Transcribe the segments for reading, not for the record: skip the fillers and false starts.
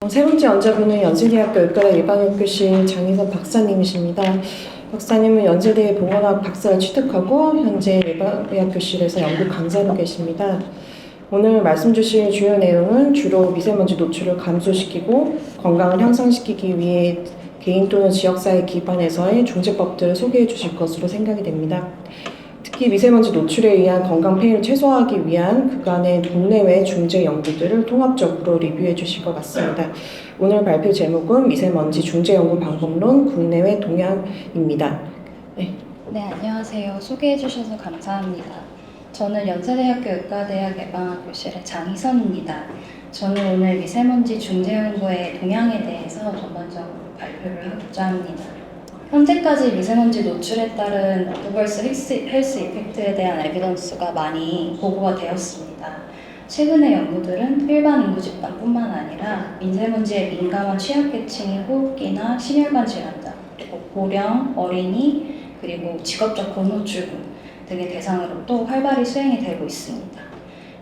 세 번째 연자분은 연세대학교 의과대 예방의학교실 장희선 박사님이십니다. 박사님은 연세대 보건학 박사를 취득하고 현재 예방의학교실에서 연구 강사로 계십니다. 오늘 말씀 주실 주요 내용은 주로 미세먼지 노출을 감소시키고 건강을 향상시키기 위해 개인 또는 지역사회 기반에서의 중재법들을 소개해 주실 것으로 생각이 됩니다. 특히 미세먼지 노출에 의한 건강 폐해를 최소화하기 위한 그간의 국내외 중재 연구들을 통합적으로 리뷰해 주실 것 같습니다. 오늘 발표 제목은 미세먼지 중재 연구 방법론 국내외 동향입니다. 네, 안녕하세요. 소개해 주셔서 감사합니다. 저는 연세대학교 의과대학 예방학교실의 장희선입니다. 저는 오늘 미세먼지 중재 연구의 동향에 대해서 전반적으로 발표를 하고자 합니다. 현재까지 미세먼지 노출에 따른 어드버스 헬스 이펙트에 대한 에비던스가 많이 보고가 되었습니다. 최근의 연구들은 일반 인구 집단뿐만 아니라 미세먼지에 민감한 취약계층인 호흡기나 심혈관 질환자, 그리고 고령, 어린이, 그리고 직업적 고노출군 등의 대상으로 또 활발히 수행이 되고 있습니다.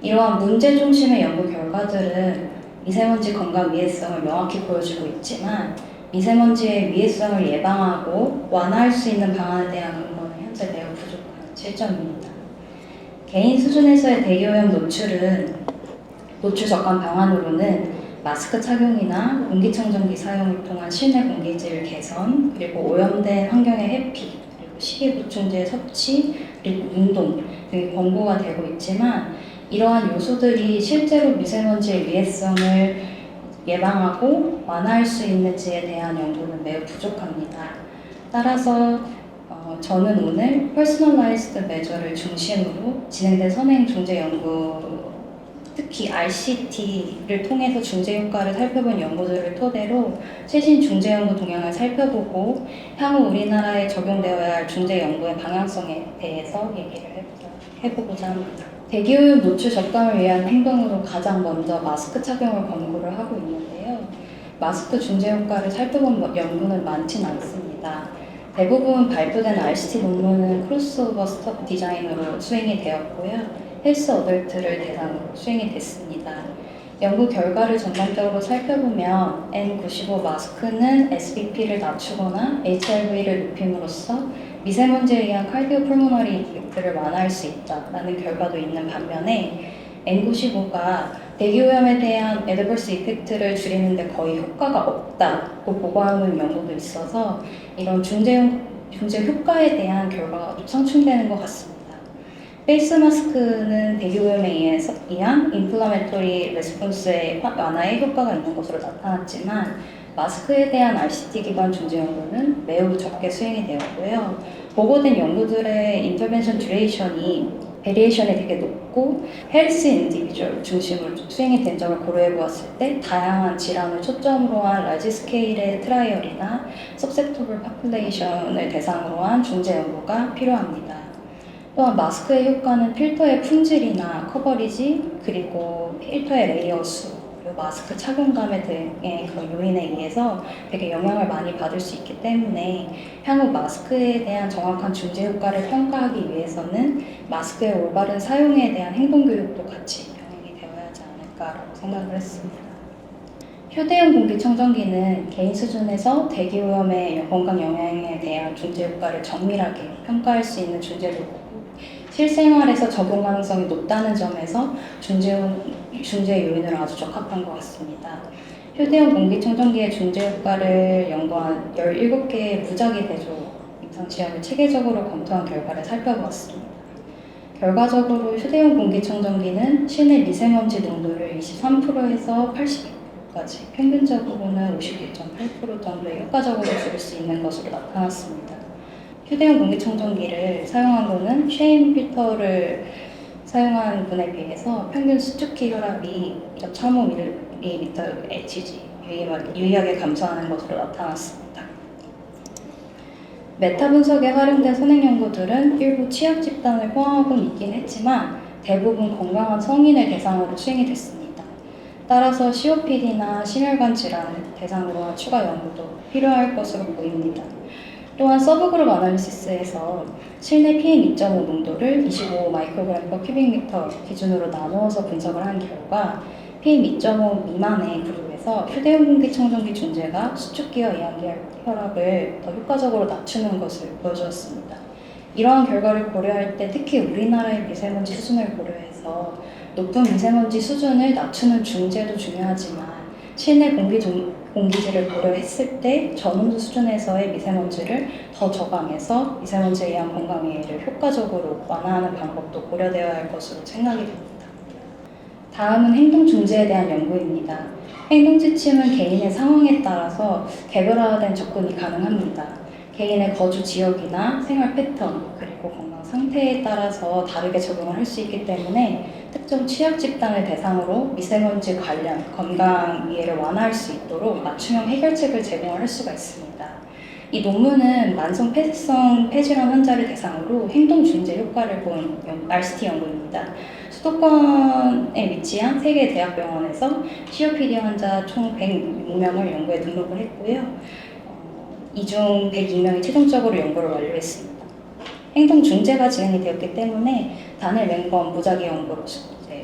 이러한 문제 중심의 연구 결과들은 미세먼지 건강 위해성을 명확히 보여주고 있지만 미세먼지의 위해성을 예방하고 완화할 수 있는 방안에 대한 근거는 현재 매우 부족한 실정입니다. 개인 수준에서의 대기오염 노출 적감 방안으로는 마스크 착용이나 공기청정기 사용을 통한 실내 공기질 개선, 그리고 오염된 환경의 회피, 그리고 식이보충제 섭취, 그리고 운동 등이 권고가 되고 있지만 이러한 요소들이 실제로 미세먼지의 위해성을 예방하고 완화할 수 있는지에 대한 연구는 매우 부족합니다. 따라서 저는 오늘 퍼스널라이즈드 메저를 중심으로 진행된 선행 중재 연구, 특히 RCT를 통해서 중재 효과를 살펴본 연구들을 토대로 최신 중재 연구 동향을 살펴보고 향후 우리나라에 적용되어야 할 중재 연구의 방향성에 대해서 얘기를 해보고자 합니다. 대기오염 노출 적감을 위한 행동으로 가장 먼저 마스크 착용을 권고를 하고 있는데요. 마스크 중재 효과를 살펴본 연구는 많지는 않습니다. 대부분 발표된 RCT 논문은 크로스오버 스톱 디자인으로 수행이 되었고요. 헬스 어덜트를 대상으로 수행이 됐습니다. 연구 결과를 전반적으로 살펴보면 N95 마스크는 SBP를 낮추거나 HRV를 높임으로써 미세먼지에 의한 칼디오풀모너리 이펙트를 완화할 수 있다라는 결과도 있는 반면에 N95가 대기오염에 대한 애드버스 이펙트를 줄이는데 거의 효과가 없다고 보고하는 연구도 있어서 이런 중재 효과에 대한 결과가 좀 상충되는 것 같습니다. 페이스 마스크는 대기오염에 의한 인플라메토리 레스폰스의 완화에 효과가 있는 것으로 나타났지만 마스크에 대한 RCT 기반 중재 연구는 매우 적게 수행이 되었고요. 보고된 연구들의 인터벤션 듀레이션이 베리에이션이 되게 높고 헬스 인디비주얼 중심으로 수행이 된 점을 고려해 보았을 때 다양한 질환을 초점으로 한 라지 스케일의 트라이얼이나 서브섹터블 파퓰레이션을 대상으로 한 중재 연구가 필요합니다. 또한 마스크의 효과는 필터의 품질이나 커버리지, 그리고 필터의 레이어 수, 그리고 마스크 착용감 등의 그런 요인에 의해서 되게 영향을 많이 받을 수 있기 때문에 향후 마스크에 대한 정확한 중재 효과를 평가하기 위해서는 마스크의 올바른 사용에 대한 행동교육도 같이 병행이 되어야 하지 않을까라고 생각을 했습니다. 휴대용 공기청정기는 개인 수준에서 대기오염의 건강 영향에 대한 중재 효과를 정밀하게 평가할 수 있는 중재 도구고 실생활에서 적용 가능성이 높다는 점에서 중재 요인으로 아주 적합한 것 같습니다. 휴대용 공기청정기의 중재 효과를 연구한 17개의 무작위 대조 임상시험을 체계적으로 검토한 결과를 살펴보았습니다. 결과적으로 휴대용 공기청정기는 실내 미세먼지 농도를 23%에서 80%까지, 평균적으로는 51.8% 정도의 효과적으로 줄일 수 있는 것으로 나타났습니다. 휴대용 공기청정기를 사용한 분은 쉐임 필터를 사용한 분에 비해서 평균 수축기 혈압이 0.35mHg 유의하게 감소하는 것으로 나타났습니다. 메타 분석에 활용된 선행 연구들은 일부 취약 집단을 포함하고는 있긴 했지만 대부분 건강한 성인을 대상으로 수행이 됐습니다. 따라서 COPD나 심혈관 질환을 대상으로 한 추가 연구도 필요할 것으로 보입니다. 또한 서브그룹 아날리시스에서 실내 PM 2.5 농도를 25 마이크로그램 per 큐빅미터 기준으로 나누어서 분석을 한 결과 PM 2.5 미만의 그룹에서 연구에서 휴대용 공기청정기 중재가 수축기와 이완기 혈압을 더 효과적으로 낮추는 것을 보여주었습니다. 이러한 결과를 고려할 때 특히 우리나라의 미세먼지 수준을 고려해서 높은 미세먼지 수준을 낮추는 중재도 중요하지만 실내 공기질을 고려했을 때 전온도 수준에서의 미세먼지를 더 저감해서 미세먼지에 의한 건강위해를 효과적으로 완화하는 방법도 고려되어야 할 것으로 생각이 됩니다. 다음은 행동 중재에 대한 연구입니다. 행동 지침은 개인의 상황에 따라서 개별화된 접근이 가능합니다. 개인의 거주 지역이나 생활 패턴, 그리고 건강 상태에 따라서 다르게 적용을 할 수 있기 때문에 특정 취약 집단을 대상으로 미세먼지 관련 건강 위해를 완화할 수 있도록 맞춤형 해결책을 제공을 할 수가 있습니다. 이 논문은 만성 폐쇄성 폐질환 환자를 대상으로 행동 중재 효과를 본 RCT 연구입니다. 수도권에 위치한 3개 대학병원에서 COPD 환자 총 106명을 연구에 등록을 했고요. 이 중 102명이 최종적으로 연구를 완료했습니다. 행동 중재가 진행이 되었기 때문에 단일 멤버 무작위 연구로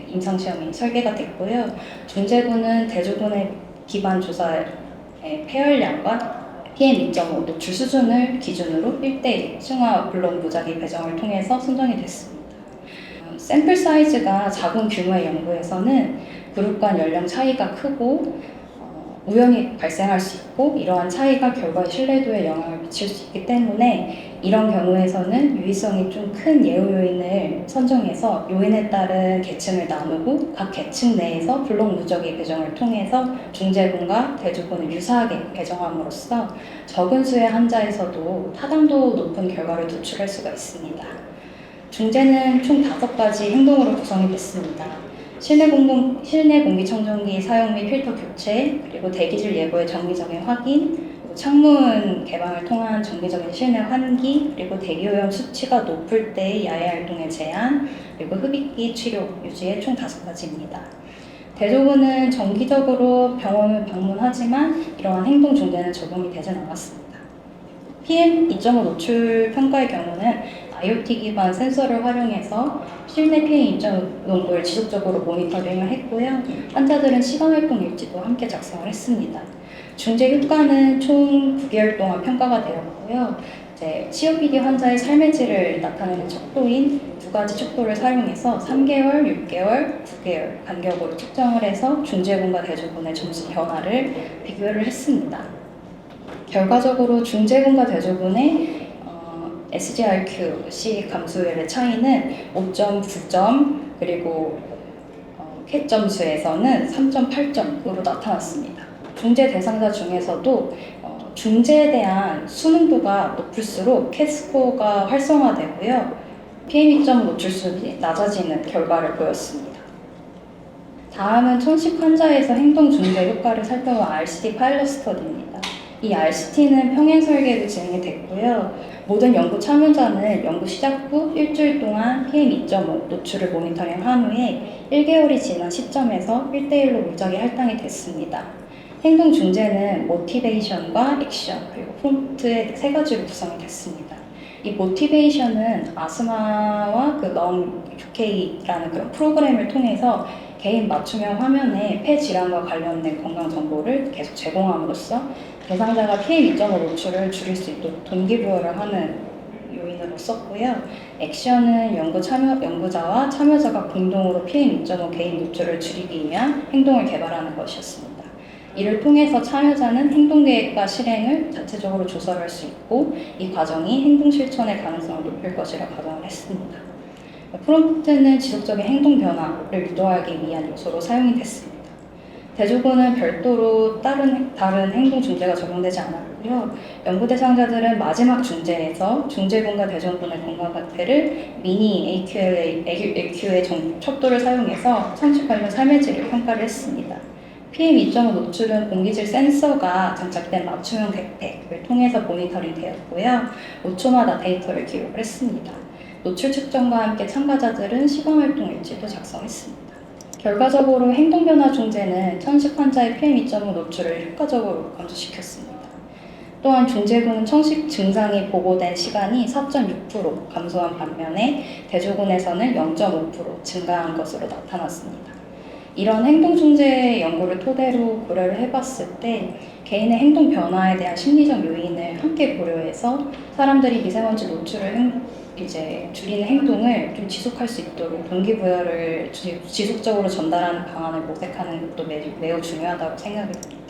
임상시험이 설계가 됐고요. 중재군은 대조군의 기반 조사의 폐혈량과 PM 2.5 노출 수준을 기준으로 1대1 층화 블록 무작위 배정을 통해서 선정이 됐습니다. 샘플 사이즈가 작은 규모의 연구에서는 그룹 간 연령 차이가 크고 우연히 발생할 수 있고 이러한 차이가 결과의 신뢰도에 영향을 미칠 수 있기 때문에 이런 경우에서는 유의성이 좀 큰 예후 요인을 선정해서 요인에 따른 계층을 나누고 각 계층 내에서 블록 무작위 배정을 통해서 중재군과 대조군을 유사하게 배정함으로써 적은 수의 환자에서도 타당도 높은 결과를 도출할 수가 있습니다. 중재는 총 5가지 행동으로 구성이 됐습니다. 실내 공기청정기 사용 및 필터 교체, 그리고 대기질 예보의 정기적인 확인, 그리고 창문 개방을 통한 정기적인 실내 환기, 그리고 대기오염 수치가 높을 때의 야외 활동의 제한, 그리고 흡입기 치료 유지의 총 5가지입니다. 대조군은 정기적으로 병원을 방문하지만 이러한 행동 중재는 적용이 되진 않았습니다. PM 2.5 노출 평가의 경우는 IoT 기반 센서를 활용해서 실내 PM 2.5 농도를 지속적으로 모니터링을 했고요. 환자들은 시간활동 일지도 함께 작성을 했습니다. 중재 효과는 총 9개월 동안 평가가 되었고요. COPD 환자의 삶의 질을 나타내는 척도인 2가지 척도를 사용해서 3개월, 6개월, 9개월 간격으로 측정을 해서 중재군과 대조군의 점수 변화를 비교를 했습니다. 결과적으로 중재군과 대조군의 SGRQ-C 감수율의 차이는 5.9점, 그리고 캣 점수에서는 3.8점으로 나타났습니다. 중재 대상자 중에서도 중재에 대한 수능도가 높을수록 캣 스코어가 활성화되고요. PM2.5 노출수준이 낮아지는 결과를 보였습니다. 다음은 천식 환자에서 행동 중재 효과를 살펴본 RCT 파일럿 스터디입니다. 이 RCT는 평행 설계로 진행이 됐고요. 모든 연구 참여자는 연구 시작 후 일주일 동안 PM2.5 노출을 모니터링한 후에 1개월이 지난 시점에서 1대1로 무작위 할당이 됐습니다. 행동 중재는 모티베이션과 액션, 그리고 프롬프트의 3가지로 구성이 됐습니다. 이 모티베이션은 아스마와 넌 QK라는 그런 프로그램을 통해서 개인 맞춤형 화면에 폐 질환과 관련된 건강 정보를 계속 제공함으로써 대상자가 PM2.5 노출을 줄일 수 있도록 동기부여를 하는 요인으로 썼고요. 액션은 연구자와 참여자가 공동으로 PM2.5 개인 노출을 줄이기 위한 행동을 개발하는 것이었습니다. 이를 통해서 참여자는 행동계획과 실행을 자체적으로 조절할 수 있고 이 과정이 행동 실천의 가능성을 높일 것이라 가정을 했습니다. 프롬프트는 지속적인 행동 변화를 유도하기 위한 요소로 사용이 됐습니다. 대조군은 별도로 다른 행동 중재가 적용되지 않았고요. 연구 대상자들은 마지막 중재에서 중재군과 대조군의 건강 상태를 미니 AQ의 척도를 사용해서 천식 관련 삶의 질을 평가를 했습니다. PM2.5 노출은 공기질 센서가 장착된 맞춤형 백팩을 통해서 모니터링 되었고요. 5초마다 데이터를 기록을 했습니다. 노출 측정과 함께 참가자들은 시간활동 일지도 작성했습니다. 결과적으로 행동변화 중재는 천식 환자의 PM2.5 노출을 효과적으로 감소시켰습니다. 또한 중재군은 천식 증상이 보고된 시간이 4.6% 감소한 반면에 대조군에서는 0.5% 증가한 것으로 나타났습니다. 이런 행동 중재 연구를 토대로 고려를 해봤을 때 개인의 행동 변화에 대한 심리적 요인을 함께 고려해서 사람들이 미세먼지 노출을 이제 줄이는 행동을 좀 지속할 수 있도록 동기부여를 지속적으로 전달하는 방안을 모색하는 것도 매우 중요하다고 생각이 듭니다.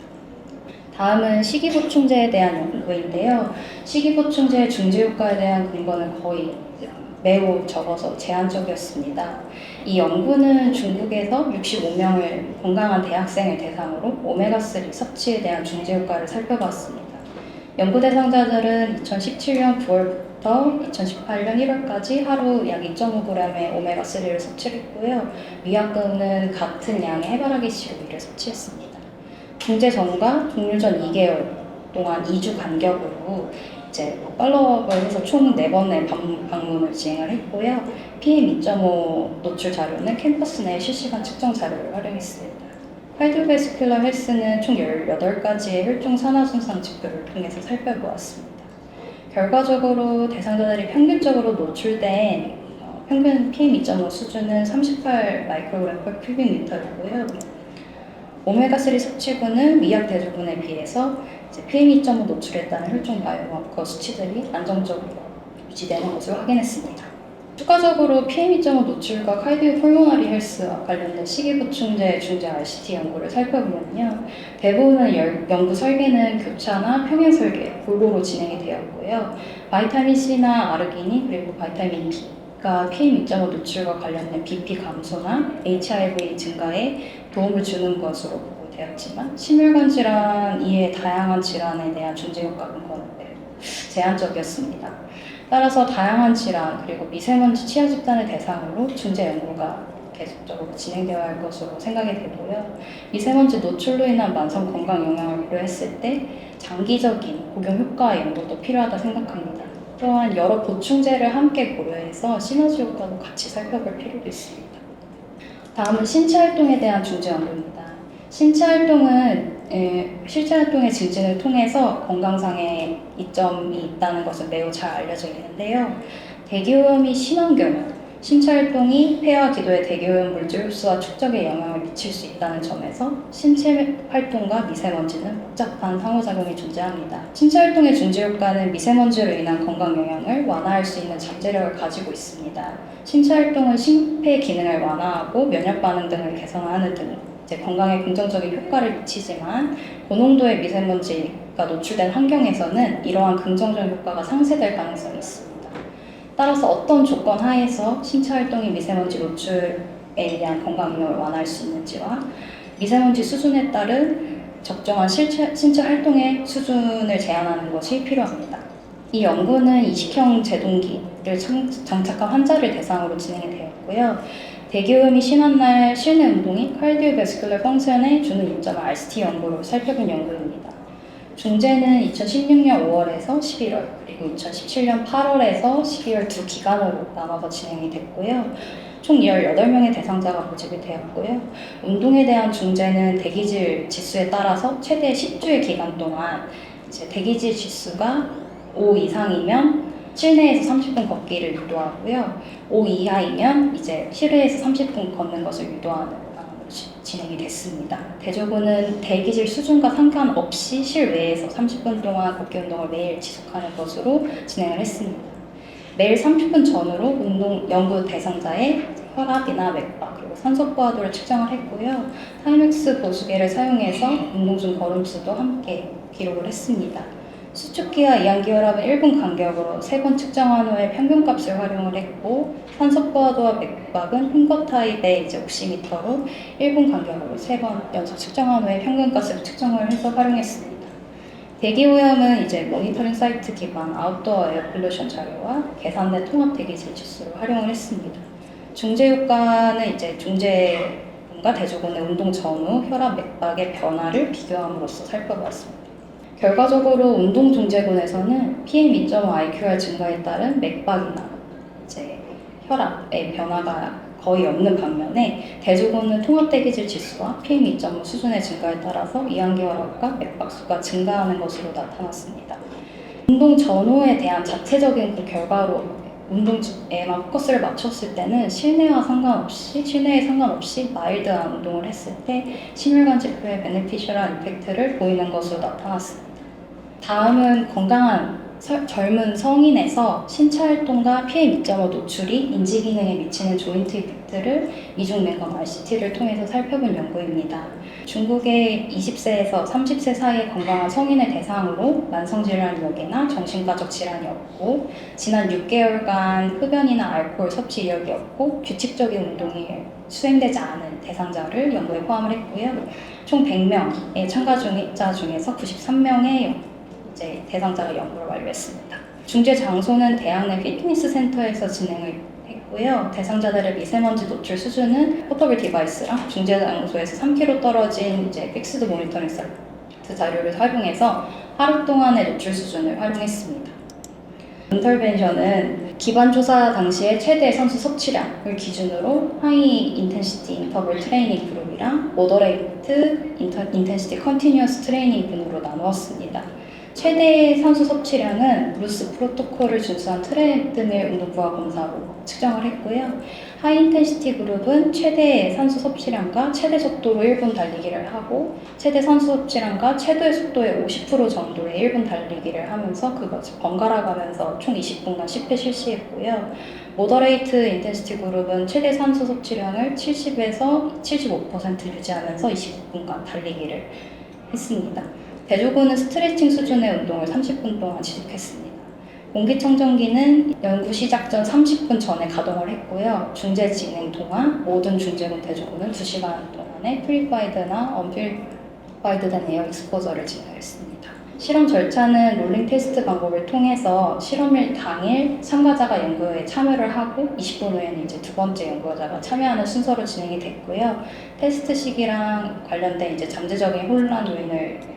다음은 식이보충제에 대한 연구인데요. 식이보충제의 중재 효과에 대한 근거는 거의 매우 적어서 제한적이었습니다. 이 연구는 중국에서 65명을 건강한 대학생을 대상으로 오메가3 섭취에 대한 중재 효과를 살펴봤습니다. 연구 대상자들은 2017년 9월부터 2018년 1월까지 하루 약 2.5g의 오메가3를 섭취했고요. 위약금은 같은 양의 해바라기 씨를 섭취했습니다. 중재 전과 종료 전 2개월 동안 2주 간격으로 이제 팔로우업을 해서 총 4번의 방문을 진행을 했고요. PM 2.5 노출 자료는 캠퍼스 내 실시간 측정 자료를 활용했습니다. 카디오베스큘러 헬스는 총 18가지의 혈중 산화 손상 지표를 통해서 살펴보았습니다. 결과적으로 대상자들이 평균적으로 노출된 평균 PM 2.5 수준은 38 마이크로그램 per 큐빅미터이고요. 오메가3 섭취군은 미약 대조군에 비해서 PM 2.5 노출에 따른 혈중 바이오마커 수치들이 안정적으로 유지되는 것을 확인했습니다. 추가적으로 PM 2.5 노출과 카디오 폴모나리 헬스와 관련된 식이보충제 중재 RCT 연구를 살펴보면요. 대부분의 연구 설계는 교차나 평행 설계, 골고루 진행이 되었고요. 바이타민 C나 아르기닌 그리고 바이타민 B가 PM 2.5 노출과 관련된 BP 감소나 HIV 증가에 도움을 주는 것으로 보고되었지만 심혈관 질환 이외의 다양한 질환에 대한 중재 효과 근거는 제한적이었습니다. 따라서 다양한 질환 그리고 미세먼지 치아 집단을 대상으로 중재 연구가 계속적으로 진행되어야 할 것으로 생각이 되고요. 미세먼지 노출로 인한 만성 건강 영향을 고려했을 때 장기적인 복용 효과 연구도 필요하다 생각합니다. 또한 여러 보충제를 함께 고려해서 시너지 효과도 같이 살펴볼 필요도 있습니다. 다음은 신체 활동에 대한 중재 연구입니다. 신체 활동은 실제 활동의 증진을 통해서 건강상의 이점이 있다는 것은 매우 잘 알려져 있는데요. 대기오염이 심한 경우 신체 활동이 폐와 기도의 대기오염 물질 흡수와 축적에 영향을 미칠 수 있다는 점에서 신체 활동과 미세먼지는 복잡한 상호작용이 존재합니다. 신체 활동의 중재 효과는 미세먼지로 인한 건강 영향을 완화할 수 있는 잠재력을 가지고 있습니다. 신체 활동은 심폐 기능을 완화하고 면역 반응 등을 개선하는 등 건강에 긍정적인 효과를 미치지만 고농도의 미세먼지가 노출된 환경에서는 이러한 긍정적 효과가 상쇄될 가능성이 있습니다. 따라서 어떤 조건 하에서 신체 활동이 미세먼지 노출에 대한 건강 영향을 완화할 수 있는지와 미세먼지 수준에 따른 적정한 신체 활동의 수준을 제한하는 것이 필요합니다. 이 연구는 이식형 제동기를 장착한 환자를 대상으로 진행이 되었고요. 대기오염이 심한 날 실내 운동이 카디오베스큘러 펑션에 주는 이점을 RCT 연구로 살펴본 연구입니다. 중재는 2016년 5월에서 11월, 그리고 2017년 8월에서 12월 두 기간으로 나눠서 진행이 됐고요. 총 18명의 대상자가 모집이 되었고요. 운동에 대한 중재는 대기질 지수에 따라서 최대 10주의 기간 동안 대기질 지수가 5 이상이면 실내에서 30분 걷기를 유도하고요. 5 이하이면 실외에서 30분 걷는 것을 유도하는 것이 진행이 됐습니다. 대조군은 대기질 수준과 상관없이 실외에서 30분 동안 걷기 운동을 매일 지속하는 것으로 진행을 했습니다. 매일 30분 전후로 운동 연구 대상자의 혈압이나 맥박 그리고 산소 포화도를 측정을 했고요. 타임엑스 보수계를 사용해서 운동 중 걸음수도 함께 기록을 했습니다. 수축기와 이완기 혈압은 1분 간격으로 3번 측정한 후에 평균값을 활용을 했고 산소 포화도와 맥박은 흉거 타입의 옥시미터로 1분 간격으로 3번 연속 측정한 후에 평균값을 측정을 해서 활용했습니다. 대기오염은 모니터링 사이트 기반 아웃도어 에어 폴루션 자료와 계산된 통합 대기질 지수를 활용을 했습니다. 중재 효과는 중재군과 대조군의 운동 전후 혈압 맥박의 변화를 비교함으로써 살펴보았습니다. 결과적으로 운동 중재군에서는 PM 2.5 IQR 증가에 따른 맥박이나 혈압의 변화가 거의 없는 반면에 대조군은 통합대기질 지수와 PM 2.5 수준의 증가에 따라서 이완기 혈압과 맥박수가 증가하는 것으로 나타났습니다. 운동 전후에 대한 자체적인 결과로 운동에만 포커스를 맞췄을 때는 실내에 상관없이 마일드한 운동을 했을 때 심혈관 지표의 베네피셜한 이펙트를 보이는 것으로 나타났습니다. 다음은 건강한 젊은 성인에서 신체 활동과 PM2.5 노출이 인지 기능에 미치는 조인트 이펙트를 이중 맹검 RCT를 통해서 살펴본 연구입니다. 중국의 20세에서 30세 사이의 건강한 성인을 대상으로 만성질환 여개나 정신과적 질환이 없고 지난 6개월간 흡연이나 알코올 섭취 이력이 없고 규칙적인 운동이 수행되지 않은 대상자를 연구에 포함을 했고요. 총 100명의 참가자 중에서 93명의 대상자가 연구를 완료했습니다. 중재 장소는 대학 내 피트니스 센터에서 진행을 했고요. 대상자들의 미세먼지 노출 수준은 포터블 디바이스랑 중재 장소에서 3km 떨어진 픽스드 모니터링 사이트 자료를 활용해서 하루 동안의 노출 수준을 활용했습니다. 인터벤션은 기반 조사 당시에 최대 선수 섭취량을 기준으로 하이 인텐시티 인터벌 트레이닝 그룹이랑 모더레이트 인텐시티 컨티뉴어스 트레이닝 그룹으로 나누었습니다. 최대 산소 섭취량은 루스 프로토콜을 준수한 트레드밀 운동부하 검사로 측정을 했고요. 하이 인텐시티 그룹은 최대 산소 섭취량과 최대 속도로 1분 달리기를 하고 최대 산소 섭취량과 최대 속도의 50% 정도의 1분 달리기를 하면서 그것을 번갈아 가면서 총 20분간 10회 실시했고요. 모더레이트 인텐시티 그룹은 최대 산소 섭취량을 70에서 75% 유지하면서 25분간 달리기를 했습니다. 대조군은 스트레칭 수준의 운동을 30분 동안 지속했습니다. 공기청정기는 연구 시작 전 30분 전에 가동을 했고요. 중재 진행 동안 모든 중재군 대조군은 2시간 동안의 프리파이드나 언프리파이드된 에어 익스포저를 진행했습니다. 실험 절차는 롤링 테스트 방법을 통해서 실험일 당일 참가자가 연구에 참여를 하고 20분 후에는 두 번째 연구자가 참여하는 순서로 진행이 됐고요. 테스트 시기랑 관련된 잠재적인 혼란 요인을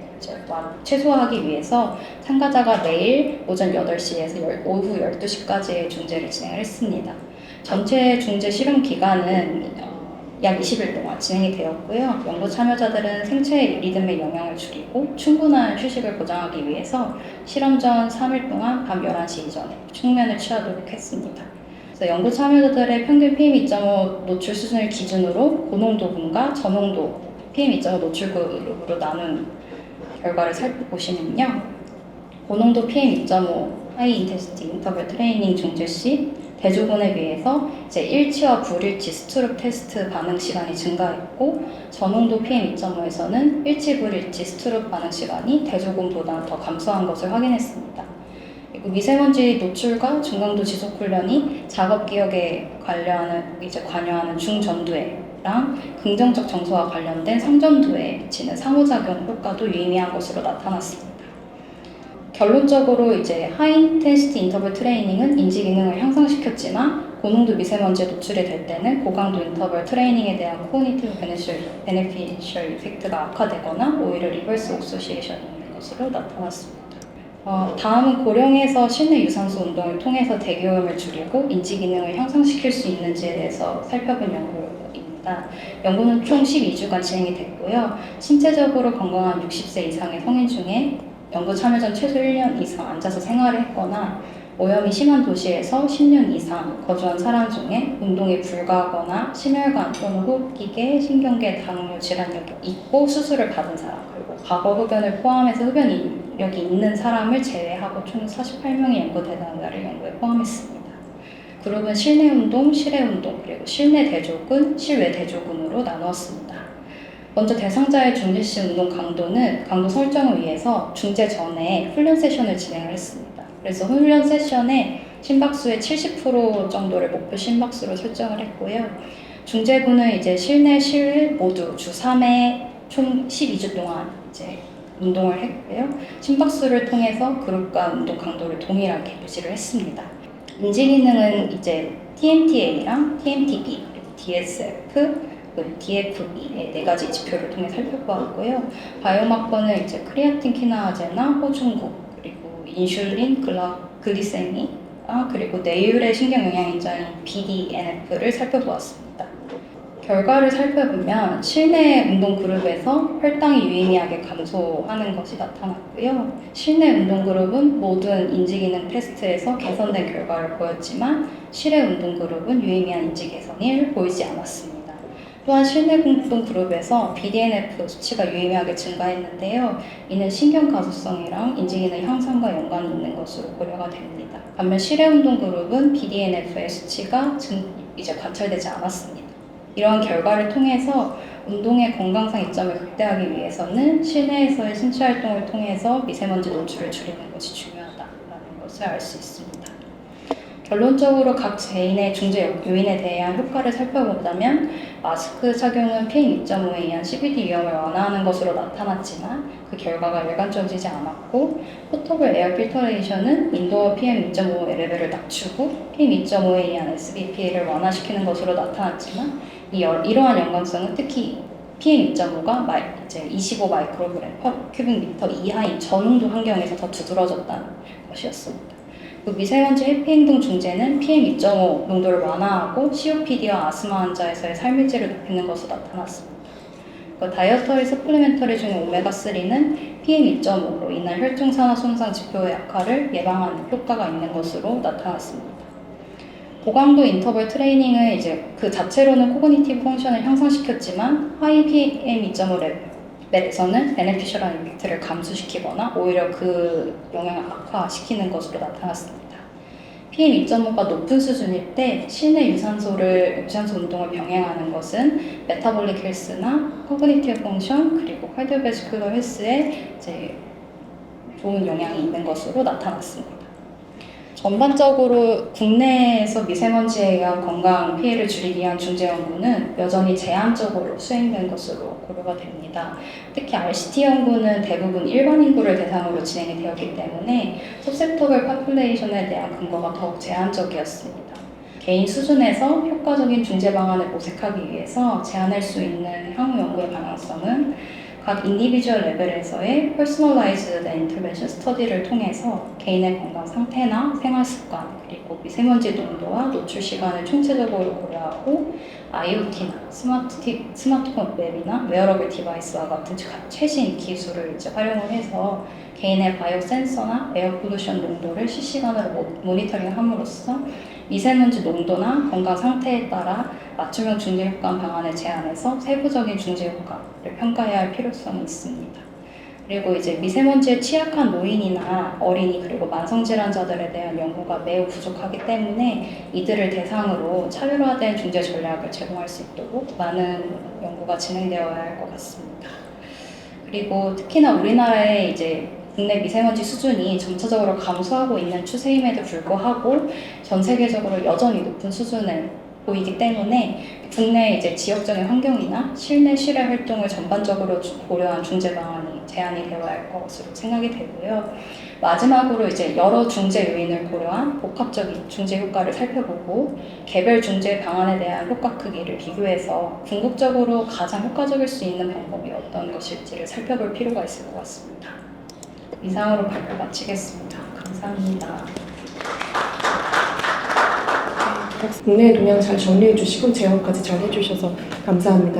최소화하기 위해서 참가자가 매일 오전 8시에서 오후 12시까지의 중재를 진행을 했습니다. 전체 중재 실험 기간은 약 20일 동안 진행이 되었고요. 연구 참여자들은 생체 리듬의 영향을 줄이고 충분한 휴식을 보장하기 위해서 실험 전 3일 동안 밤 11시 이전에 숙면을 취하도록 했습니다. 그래서 연구 참여자들의 평균 PM2.5 노출 수준을 기준으로 고농도군과 저농도 PM2.5 노출 그룹으로 나눈 결과를 살펴보시면요. 고농도 PM2.5 하이 인텐시티 인터벌 트레이닝 중재 시 대조군에 비해서 일치와 불일치 스트룹 테스트 반응 시간이 증가했고 저농도 PM2.5에서는 일치 불일치 스트룹 반응 시간이 대조군보다 더 감소한 것을 확인했습니다. 그리고 미세먼지 노출과 중강도 지속 훈련이 작업 기억에 관여하는 중전두회랑 긍정적 정서와 관련된 상전두회에 미치는 상호작용 효과도 유의미한 것으로 나타났습니다. 결론적으로 하이 인텐시티 인터벌 트레이닝은 인지 기능을 향상시켰지만 고농도 미세먼지에 노출이 될 때는 고강도 인터벌 트레이닝에 대한 코그니티브 베네피셜 이펙트가 악화되거나 오히려 리버스 오소시에이션이 있는 것으로 나타났습니다. 다음은 고령에서 실내 유산소 운동을 통해서 대기오염을 줄이고 인지 기능을 향상시킬 수 있는지에 대해서 살펴본 연구입니다. 연구는 총 12주간 진행이 됐고요. 신체적으로 건강한 60세 이상의 성인 중에 연구 참여 전 최소 1년 이상 앉아서 생활을 했거나 오염이 심한 도시에서 10년 이상 거주한 사람 중에 운동이 불가하거나 심혈관 또는 호흡기계, 신경계, 당뇨 질환이 있고 수술을 받은 사람, 그리고 과거 흡연을 포함해서 흡연 이력이 있는 사람을 제외하고 총 48명의 연구 대상자를 연구에 포함했습니다. 그룹은 실내 운동, 실외 운동, 그리고 실내 대조군, 실외 대조군으로 나누었습니다. 먼저 대상자의 중재 시 운동 강도 설정을 위해서 중재 전에 훈련 세션을 진행을 했습니다. 그래서 훈련 세션에 심박수의 70% 정도를 목표 심박수로 설정을 했고요. 중재군은 실내, 실외 모두 주 3회 총 12주 동안 운동을 했고요. 심박수를 통해서 그룹과 운동 강도를 동일하게 유지를 했습니다. 인지 기능은 TMTA랑 TMTB, 그리고 DSF, DFB의 4가지 지표를 통해 살펴보았고요. 바이오마커는 크리아틴 키나제나 호중국, 그리고 인슐린, 글리세미, 그리고 뇌율의 신경 영양인자인 BDNF를 살펴보았습니다. 결과를 살펴보면 실내 운동 그룹에서 혈당이 유의미하게 감소하는 것이 나타났고요. 실내 운동 그룹은 모든 인지기능 테스트에서 개선된 결과를 보였지만 실외 운동 그룹은 유의미한 인지 개선이 보이지 않았습니다. 또한 실내 운동 그룹에서 BDNF 수치가 유의미하게 증가했는데요. 이는 신경 가소성이랑 인지기능 향상과 연관이 있는 것으로 고려가 됩니다. 반면 실외 운동 그룹은 BDNF의 수치가 이제 관찰되지 않았습니다. 이러한 결과를 통해서 운동의 건강상 이점을 극대화하기 위해서는 실내에서의 신체 활동을 통해서 미세먼지 노출을 줄이는 것이 중요하다라는 것을 알 수 있습니다. 결론적으로 각 개인의 중재 요인에 대한 효과를 살펴보자면 마스크 착용은 PM2.5에 의한 CVD 위험을 완화하는 것으로 나타났지만 그 결과가 일관적이지 않았고 포터블 에어 필터레이션은 인도어 PM2.5 레벨을 낮추고 PM2.5에 의한 SBP를 완화시키는 것으로 나타났지만 이러한 연관성은 특히 PM2.5가 이제 25 마이크로그램 퍼 큐빅미터 이하인 저농도 환경에서 더 두드러졌다는 것이었습니다. 미세먼지 회피 행동 중재는 PM2.5 농도를 완화하고 COPD와 아스마 환자에서의 삶의 질을 높이는 것으로 나타났습니다. 다이어터리 서플리멘터리 중에 오메가3는 PM2.5로 인한 혈중산화 손상 지표의 약화를 예방하는 효과가 있는 것으로 나타났습니다. 고강도 인터벌 트레이닝은 이제 그 자체로는 코그니티브 펑션을 향상시켰지만 하이 PM2.5 레벨에서는 베네피셜한 임팩트를 감소시키거나 오히려 그 영향을 악화시키는 것으로 나타났습니다. PM2.5가 높은 수준일 때 실내 유산소 운동을 병행하는 것은 메타볼릭 헬스나 코그니티브 펑션 그리고 카디오베스큘러 헬스에 이제 좋은 영향이 있는 것으로 나타났습니다. 전반적으로 국내에서 미세먼지에 의한 건강 피해를 줄이기 위한 중재 연구는 여전히 제한적으로 수행된 것으로 고려가 됩니다. 특히 RCT 연구는 대부분 일반 인구를 대상으로 진행이 되었기 때문에 서셉터블 파퓰레이션에 대한 근거가 더욱 제한적이었습니다. 개인 수준에서 효과적인 중재 방안을 모색하기 위해서 제안할 수 있는 향후 연구의 방향성은 각 인디비주얼 레벨에서의 퍼스널라이즈드 인터벤션 스터디를 통해서 개인의 건강 상태나 생활 습관 그리고 미세먼지 농도와 노출 시간을 총체적으로 고려하고 IoT나 스마트폰 웹이나 웨어러블 디바이스와 같은 최신 기술을 이제 활용을 해서 개인의 바이오 센서나 에어 폴루션 농도를 실시간으로 모니터링함으로써 미세먼지 농도나 건강 상태에 따라 맞춤형 중재 효과 방안을 제안해서 세부적인 중재 효과를 평가해야 할 필요성이 있습니다. 그리고 이제 미세먼지에 취약한 노인이나 어린이 그리고 만성질환자들에 대한 연구가 매우 부족하기 때문에 이들을 대상으로 차별화된 중재 전략을 제공할 수 있도록 많은 연구가 진행되어야 할 것 같습니다. 그리고 특히나 우리나라의 이제 국내 미세먼지 수준이 점차적으로 감소하고 있는 추세임에도 불구하고 전 세계적으로 여전히 높은 수준을 보이기 때문에 국내 이제 지역적인 환경이나 실내 실외 활동을 전반적으로 고려한 중재 방안이 제안이 되어야 할 것으로 생각이 되고요. 마지막으로 이제 여러 중재 요인을 고려한 복합적인 중재 효과를 살펴보고 개별 중재 방안에 대한 효과 크기를 비교해서 궁극적으로 가장 효과적일 수 있는 방법이 어떤 것일지를 살펴볼 필요가 있을 것 같습니다. 이상으로 발표 마치겠습니다. 감사합니다. 국내 동향 잘 정리해 주시고 제안까지 잘 해주셔서 감사합니다.